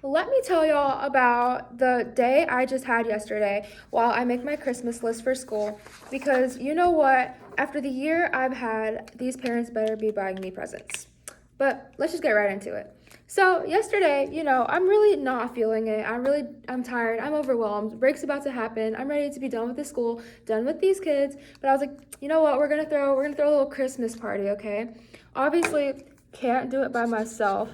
let me tell y'all about the day I just had yesterday while I make my Christmas list for school. Because you know what? After the year I've had, these parents better be buying me presents. But let's just get right into it. So yesterday, I'm really not feeling it. I'm tired. I'm overwhelmed. Break's about to happen. I'm ready to be done with the school, done with these kids. But I was like, you know what? We're gonna throw a little Christmas party, okay? Obviously, can't do it by myself.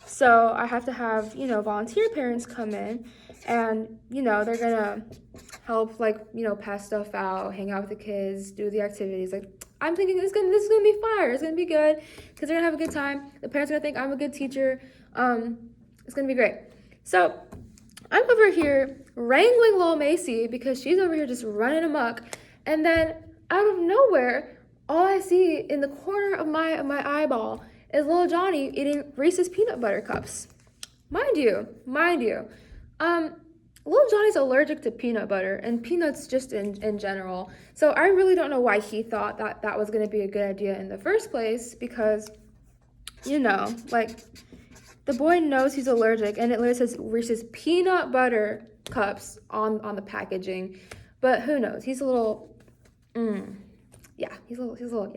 So I have to have, volunteer parents come in and, they're gonna help, pass stuff out, hang out with the kids, do the activities. Like, I'm thinking this is gonna be fire. It's gonna be good because they're gonna have a good time. The parents are gonna think I'm a good teacher. It's gonna be great. So I'm over here wrangling little Macy because she's over here just running amok. And then out of nowhere, all I see in the corner of my eyeball is little Johnny eating Reese's peanut butter cups. Mind you, little Johnny's allergic to peanut butter and peanuts just in general. So I really don't know why he thought that was going to be a good idea in the first place because, the boy knows he's allergic and it literally says Reese's peanut butter cups on the packaging. But who knows? He's a little, he's a little.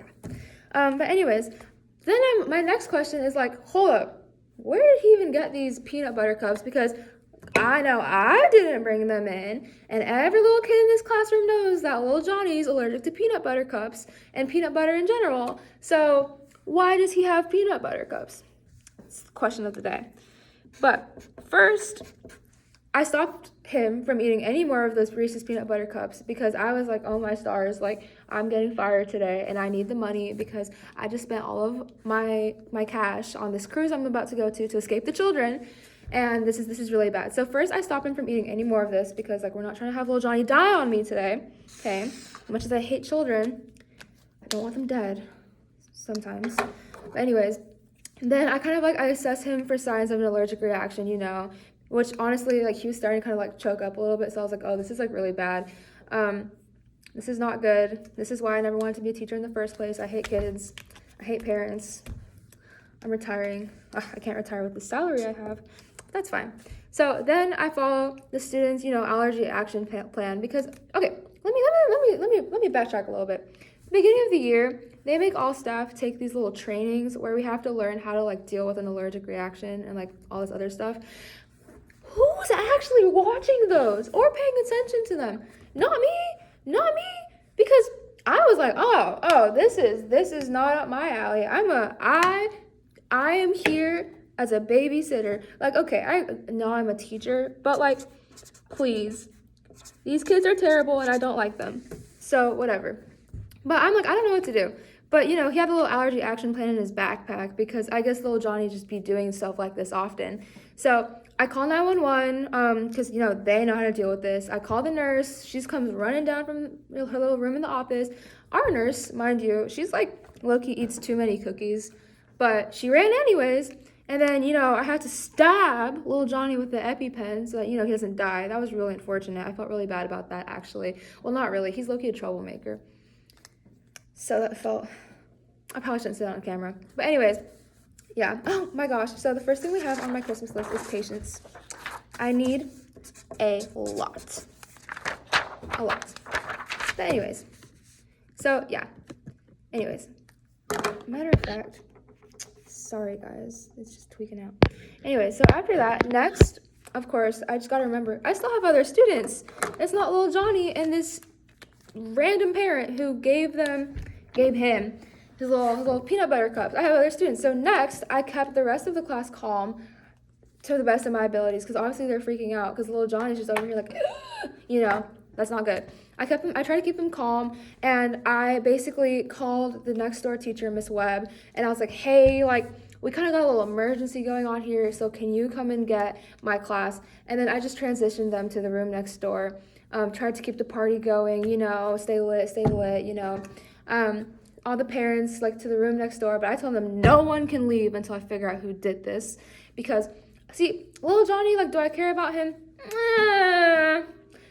But anyways, then my next question is like, hold up, where did he even get these peanut butter cups? Because I know I didn't bring them in, and every little kid in this classroom knows that little Johnny's allergic to peanut butter cups and peanut butter in general. So why does he have peanut butter cups? It's the question of the day. But first, I stopped him from eating any more of those Reese's peanut butter cups because I was like, oh my stars, like I'm getting fired today and I need the money because I just spent all of my cash on this cruise I'm about to go to escape the children, and this is really bad. So first I stopped him from eating any more of this because we're not trying to have little Johnny die on me today, okay? As much as I hate children, I don't want them dead sometimes. But anyways, then I assess him for signs of an allergic reaction, which honestly, he was starting to kind of choke up a little bit. So I was like, oh, this is really bad. This is not good. This is why I never wanted to be a teacher in the first place. I hate kids. I hate parents. I'm retiring. Ugh, I can't retire with the salary I have. That's fine. So then I follow the students, allergy action plan because, okay, let me backtrack a little bit. Beginning of the year, they make all staff take these little trainings where we have to learn how to deal with an allergic reaction and all this other stuff. Who's actually watching those or paying attention to them? Not me, because I was like, oh, this is not up my alley. I am here as a babysitter. Okay, I know I'm a teacher, but please, these kids are terrible and I don't like them. So whatever. But I'm I don't know what to do. But, he had a little allergy action plan in his backpack because I guess little Johnny just be doing stuff like this often. So I call 911 because, they know how to deal with this. I call the nurse. She comes running down from her little room in the office. Our nurse, mind you, she's low-key eats too many cookies. But she ran anyways. And then, I had to stab little Johnny with the EpiPen so that, he doesn't die. That was really unfortunate. I felt really bad about that, actually. Well, not really. He's low-key a troublemaker. So that felt, I probably shouldn't say that on camera. But anyways, yeah. Oh my gosh. So the first thing we have on my Christmas list is patience. I need a lot. But anyways, so yeah. Anyways, matter of fact, sorry guys, it's just tweaking out. Anyway, so after that, next, of course, I just gotta remember, I still have other students. It's not little Johnny and this random parent who gave him his little peanut butter cups. I have other students. So next, I kept the rest of the class calm to the best of my abilities because obviously they're freaking out because little Johnny's just over here that's not good. I tried to keep them calm, and I basically called the next door teacher, Miss Webb, and I was like, hey, we kind of got a little emergency going on here, so can you come and get my class? And then I just transitioned them to the room next door. Tried to keep the party going, stay lit, all the parents to the room next door, but I told them no one can leave until I figure out who did this because, see, little Johnny, do I care about him?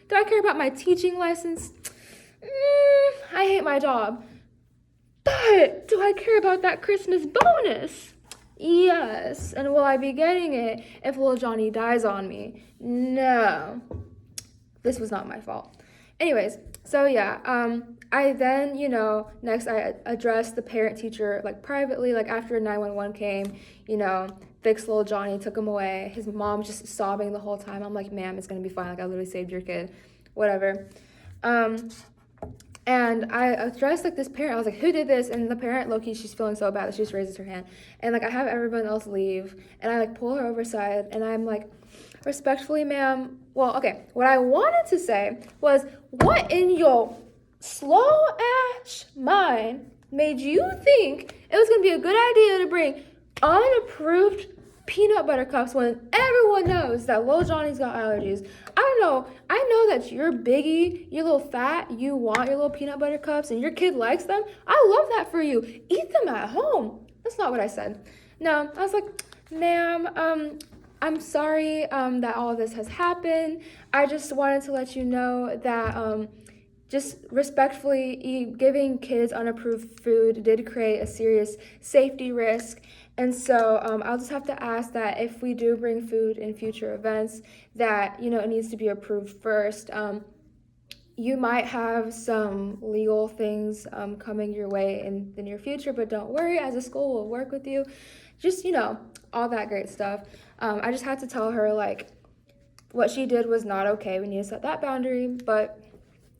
Do I care about my teaching license? I hate my job. But do I care about that Christmas bonus? Yes. And will I be getting it if little Johnny dies on me? No. This was not my fault. Anyways, so yeah, I then, next I addressed the parent teacher like privately, like after 911 came, fixed little Johnny, took him away. His mom was just sobbing the whole time. I'm like, ma'am, it's gonna be fine. Like, I literally saved your kid, whatever. And I addressed like this parent. I was like, who did this? And the parent, low-key, she's feeling so bad that she just raises her hand. And like I have everyone else leave, and I like pull her over side, and I'm like, respectfully, ma'am. Well, okay. What I wanted to say was, what in your slow ass mind made you think it was gonna be a good idea to bring unapproved peanut butter cups when everyone knows that little Johnny's got allergies? I don't know. I know that you're biggie, you're a little fat, you want your little peanut butter cups, and your kid likes them. I love that for you. Eat them at home. That's not what I said. No, I was like, ma'am, I'm sorry that all of this has happened. I just wanted to let you know that just respectfully, giving kids unapproved food did create a serious safety risk. And so I'll just have to ask that if we do bring food in future events, that, it needs to be approved first. You might have some legal things coming your way in the near future, but don't worry, as a school, we'll work with you. Just, all that great stuff. I just had to tell her, like, what she did was not okay. We need to set that boundary, but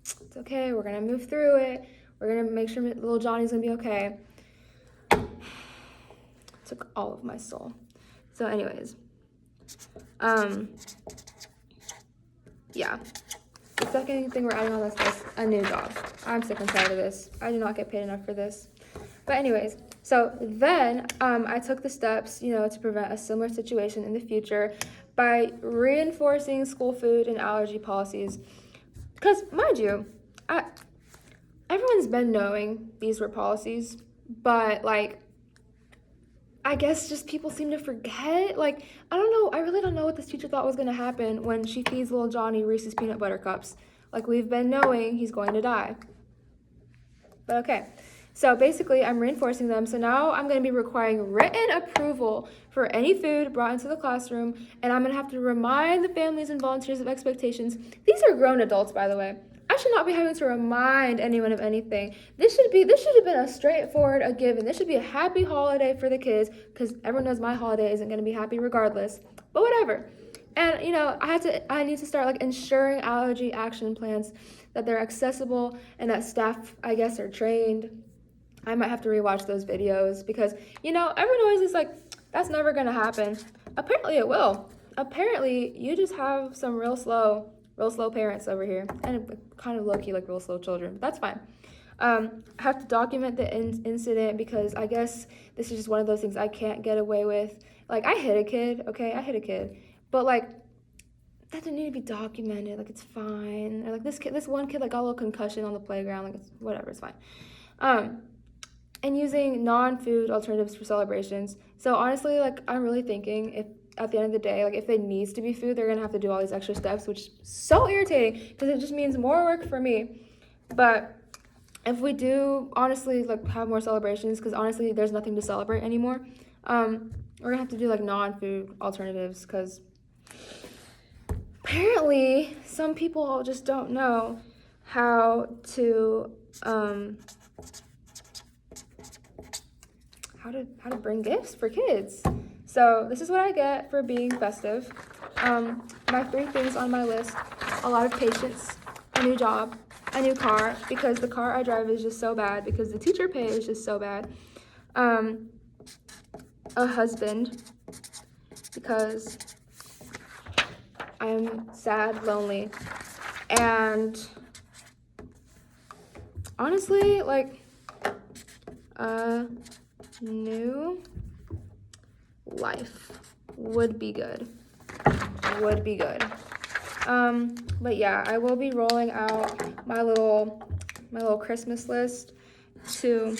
it's okay. We're going to move through it. We're going to make sure little Johnny's going to be okay. Took all of my soul. So anyways, yeah. The second thing we're adding on this list, a new job. I'm sick and tired of this. I do not get paid enough for this. But anyways, so then I took the steps, to prevent a similar situation in the future by reinforcing school food and allergy policies. Because, mind you, everyone's been knowing these were policies, but, like, I guess just people seem to forget. Like, I don't know. I really don't know what this teacher thought was going to happen when she feeds little Johnny Reese's peanut butter cups. Like, we've been knowing he's going to die. But okay. So basically, I'm reinforcing them. So now I'm going to be requiring written approval for any food brought into the classroom. And I'm going to have to remind the families and volunteers of expectations. These are grown adults, by the way. I should not be having to remind anyone of anything. This should have been a straightforward, a given. This should be a happy holiday for the kids, because everyone knows my holiday isn't going to be happy regardless. But whatever. And I need to start like ensuring allergy action plans, that they're accessible and that staff, I guess, are trained. I might have to rewatch those videos because everyone always is like, that's never going to happen. Apparently it will. Apparently you just have some real slow parents over here, and kind of low-key like real slow children, but that's fine. I have to document the incident because I guess this is just one of those things I can't get away with. Like, I hit a kid, okay? I hit a kid, but like, that didn't need to be documented. Like, it's fine. Or like this one kid like got a little concussion on the playground. Like, it's whatever, it's fine. And using non-food alternatives for celebrations. So honestly, like, I'm really thinking if at the end of the day, like, if it needs to be food, they're gonna have to do all these extra steps, which is so irritating because it just means more work for me. But if we do honestly like have more celebrations, because honestly there's nothing to celebrate anymore, we're gonna have to do like non-food alternatives, because apparently some people just don't know how to how to bring gifts for kids. So this is what I get for being festive. My 3 things on my list: a lot of patience, a new job, a new car, because the car I drive is just so bad, because the teacher pay is just so bad. A husband, because I'm sad, lonely, and honestly, like, new life would be good. But yeah, I will be rolling out my little Christmas list to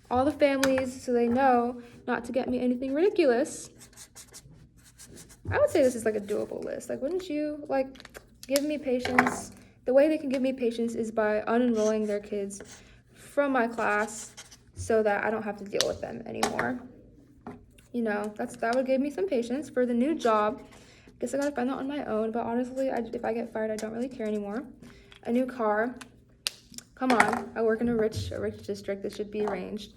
all the families so they know not to get me anything ridiculous. I would say this is like a doable list. Like, wouldn't you like give me patience? The way they can give me patience is by unenrolling their kids from my class so that I don't have to deal with them anymore. you know, that would give me some patience for the new job. Guess I gotta find that on my own, but honestly, if I get fired, I don't really care anymore. A new car. Come on, I work in a rich district. This should be arranged.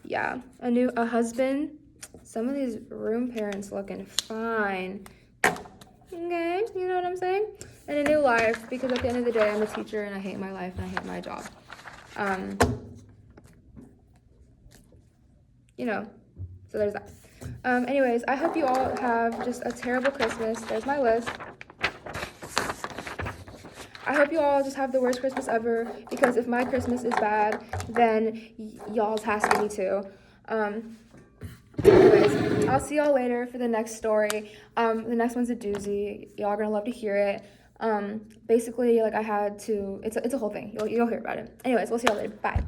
Yeah, a husband. Some of these room parents looking fine. Okay, you know what I'm saying? And a new life, because at the end of the day, I'm a teacher and I hate my life and I hate my job. You know, so there's that. Anyways, I hope you all have just a terrible Christmas. There's my list. I hope you all just have the worst Christmas ever, because if my Christmas is bad, then y'all's has to be too. Anyways, I'll see y'all later for the next story. The next one's a doozy. Y'all are gonna love to hear it. Basically, like I had to, it's a whole thing. You'll hear about it. Anyways, we'll see y'all later. Bye.